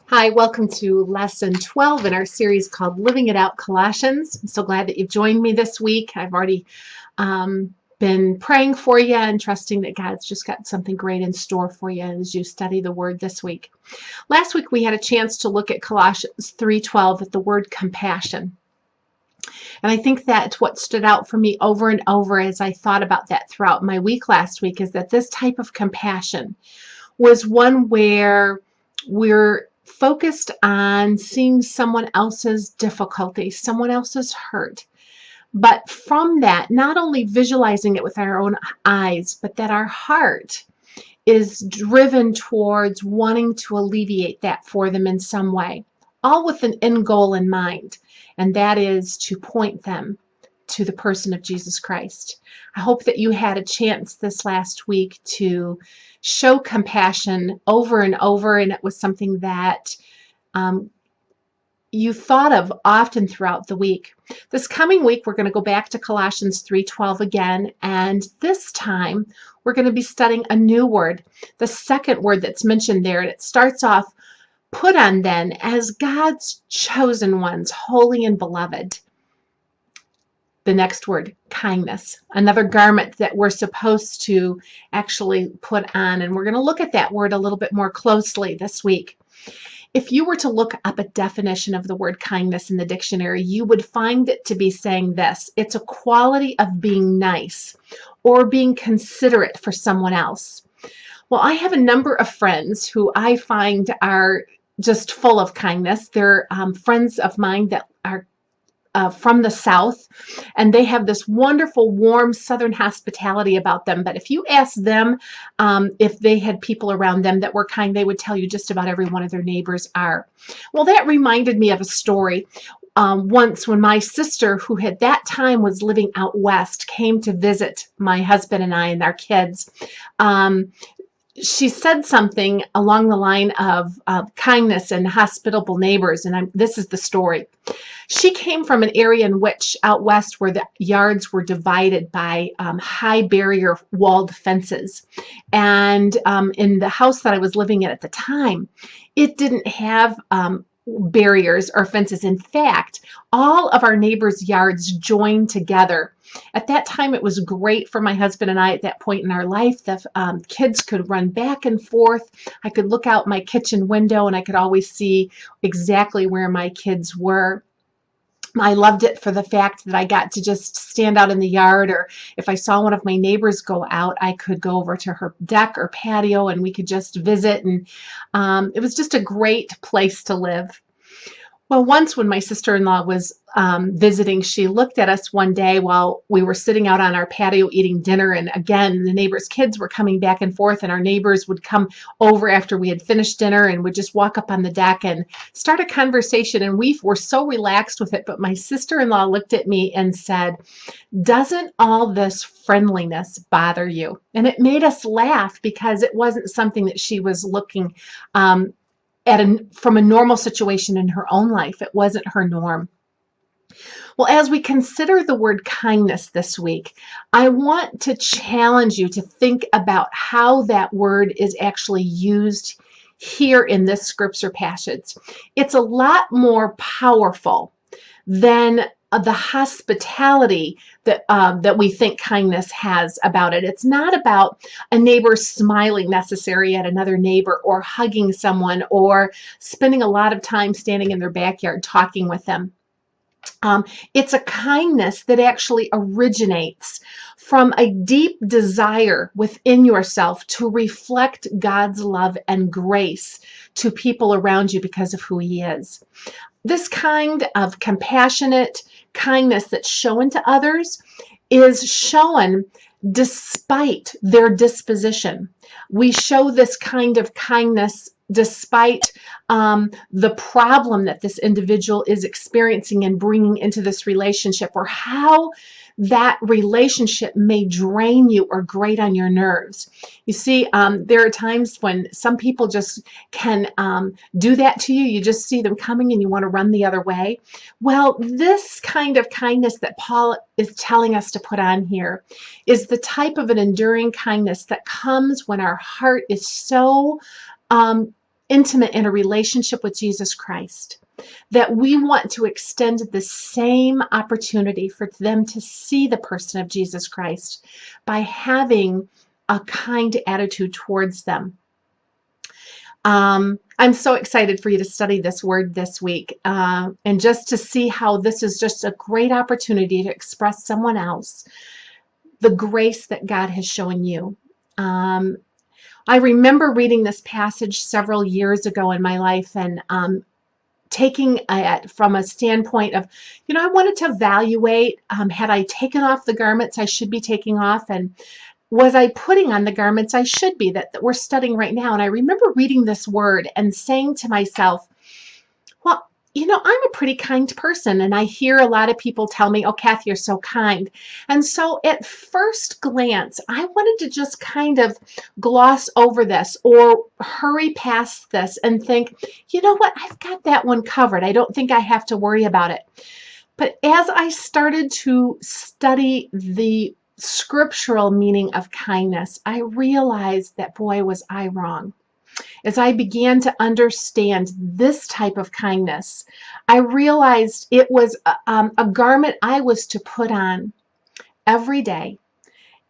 Hi, welcome to lesson 12 in our series called Living It Out Colossians. I'm so glad that you've joined me this week. I've already been praying for you and trusting that God's just got something great in store for you as you study the Word this week. Last week we had a chance to look at Colossians 3:12 at the word compassion. And I think that what stood out for me over and over as I thought about that throughout my week last week is that this type of compassion was one where we're focused on seeing someone else's difficulty, someone else's hurt. But from that, not only visualizing it with our own eyes, but that our heart is driven towards wanting to alleviate that for them in some way, all with an end goal in mind, and that is to point them to the person of Jesus Christ. I hope that you had a chance this last week to show compassion over and over, and it was something that you thought of often throughout the week. This coming week, we're going to go back to Colossians 3:12 again, and this time we're going to be studying a new word, the second word that's mentioned there, and it starts off, "Put on then as God's chosen ones, holy and beloved." The next word, kindness, another garment that we're supposed to actually put on. And we're going to look at that word a little bit more closely this week. If you were to look up a definition of the word kindness in the dictionary, you would find it to be saying this: it's a quality of being nice or being considerate for someone else. Well, I have a number of friends who I find are just full of kindness. They're friends of mine that are from the South, and they have this wonderful, warm Southern hospitality about them. But if you ask them if they had people around them that were kind, they would tell you just about every one of their neighbors are. Well, that reminded me of a story. Once when my sister, who at that time was living out west, came to visit my husband and I and our kids, she said something along the line of kindness and hospitable neighbors, and this is the story. She came from an area in which out west where the yards were divided by high barrier walled fences. And in the house that I was living in at the time, it didn't have barriers or fences. In fact, all of our neighbors' yards joined together. At that time, it was great for my husband and I at that point in our life. The kids could run back and forth. I could look out my kitchen window and I could always see exactly where my kids were. I loved it for the fact that I got to just stand out in the yard, or if I saw one of my neighbors go out, I could go over to her deck or patio and we could just visit. And it was just a great place to live. Well, once when my sister-in-law was visiting, she looked at us one day while we were sitting out on our patio eating dinner. And again, the neighbors' kids were coming back and forth, and our neighbors would come over after we had finished dinner and would just walk up on the deck and start a conversation. And we were so relaxed with it. But my sister-in-law looked at me and said, "Doesn't all this friendliness bother you?" And it made us laugh because it wasn't something that she was looking from a normal situation in her own life. It wasn't her norm. Well, as we consider the word kindness this week, I want to challenge you to think about how that word is actually used here in this scripture passage. It's a lot more powerful than the hospitality that we think kindness has about it. It's not about a neighbor smiling necessarily at another neighbor, or hugging someone, or spending a lot of time standing in their backyard talking with them. It's a kindness that actually originates from a deep desire within yourself to reflect God's love and grace to people around you because of who He is. This kind of compassionate kindness that's shown to others is shown despite their disposition. We show this kind of kindness despite the problem that this individual is experiencing and bringing into this relationship, or how that relationship may drain you or grate on your nerves. You see, there are times when some people just can do that to you. You just see them coming and you want to run the other way. Well, this kind of kindness that Paul is telling us to put on here is the type of an enduring kindness that comes when our heart is so intimate in a relationship with Jesus Christ, that we want to extend the same opportunity for them to see the person of Jesus Christ by having a kind attitude towards them. I'm so excited for you to study this word this week, and just to see how this is just a great opportunity to express someone else the grace that God has shown you. I remember reading this passage several years ago in my life, and taking it from a standpoint of, I wanted to evaluate, had I taken off the garments I should be taking off, and was I putting on the garments I should be, that we're studying right now. And I remember reading this word and saying to myself, well, I'm a pretty kind person, and I hear a lot of people tell me, oh, Kathy, you're so kind. And so at first glance, I wanted to just kind of gloss over this or hurry past this and think, you know what, I've got that one covered. I don't think I have to worry about it. But as I started to study the scriptural meaning of kindness, I realized that, boy, was I wrong. As I began to understand this type of kindness, I realized it was a garment I was to put on every day,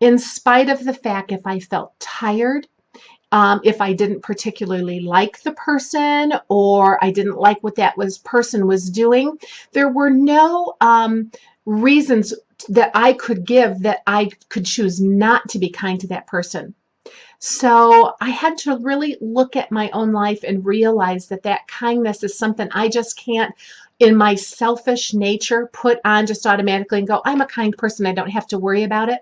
in spite of the fact if I felt tired, if I didn't particularly like the person, or I didn't like what that person was doing. There were no reasons that I could give that I could choose not to be kind to that person. So I had to really look at my own life and realize that that kindness is something I just can't, in my selfish nature, put on just automatically and go, I'm a kind person, I don't have to worry about it.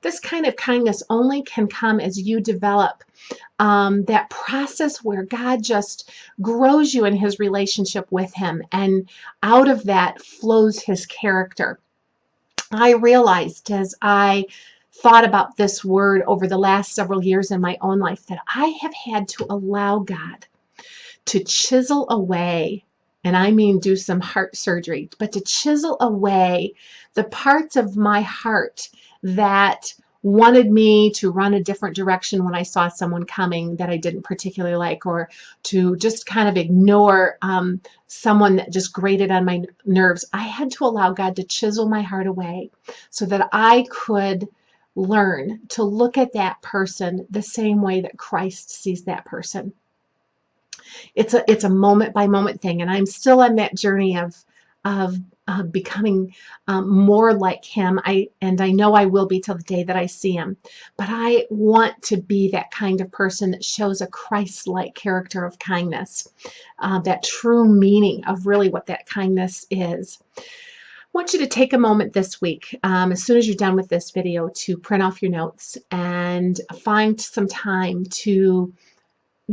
This kind of kindness only can come as you develop that process where God just grows you in his relationship with him, and out of that flows his character. I realized as I thought about this word over the last several years in my own life that I have had to allow God to chisel away, and I mean do some heart surgery, but to chisel away the parts of my heart that wanted me to run a different direction when I saw someone coming that I didn't particularly like, or to just kind of ignore someone that just grated on my nerves. I had to allow God to chisel my heart away so that I could learn to look at that person the same way that Christ sees that person. It's a moment by moment thing, and I'm still on that journey of becoming more like him. I know I will be till the day that I see him. But I want to be that kind of person that shows a Christ-like character of kindness, that true meaning of really what that kindness is. I want you to take a moment this week, as soon as you're done with this video, to print off your notes and find some time to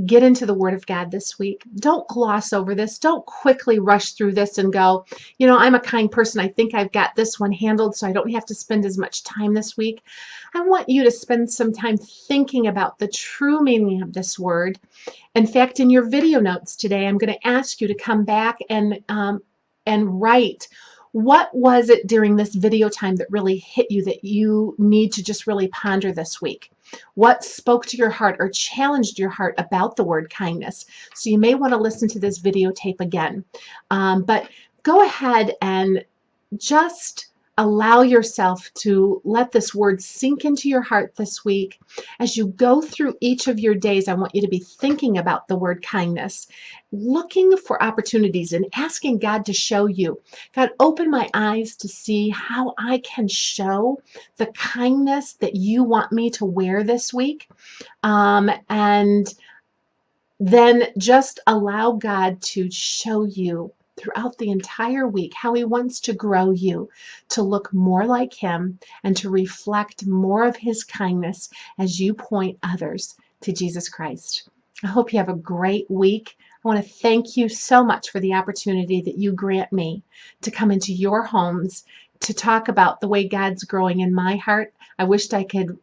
get into the Word of God this week. Don't gloss over this. Don't quickly rush through this and go, I'm a kind person. I think I've got this one handled, so I don't have to spend as much time this week. I want you to spend some time thinking about the true meaning of this word. In fact, in your video notes today, I'm going to ask you to come back and write, what was it during this video time that really hit you that you need to just really ponder this week? What spoke to your heart or challenged your heart about the word kindness? So you may want to listen to this videotape again. But go ahead and just allow yourself to let this word sink into your heart this week. As you go through each of your days, I want you to be thinking about the word kindness, looking for opportunities and asking God to show you. God, open my eyes to see how I can show the kindness that you want me to wear this week. And then just allow God to show you throughout the entire week how he wants to grow you to look more like him and to reflect more of his kindness as you point others to Jesus Christ. I hope you have a great week. I want to thank you so much for the opportunity that you grant me to come into your homes, to talk about the way God's growing in my heart. I wished I could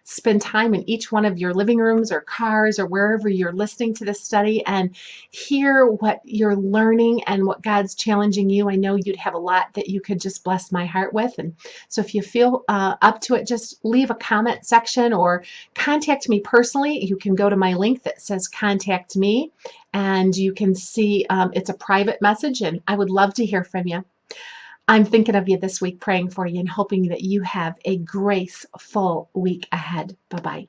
spend time in each one of your living rooms or cars or wherever you're listening to this study and hear what you're learning and what God's challenging you. I know you'd have a lot that you could just bless my heart with. And so if you feel up to it, just leave a comment section or contact me personally. You can go to my link that says contact me, and you can see it's a private message, and I would love to hear from you. I'm thinking of you this week, praying for you and hoping that you have a graceful week ahead. Bye-bye.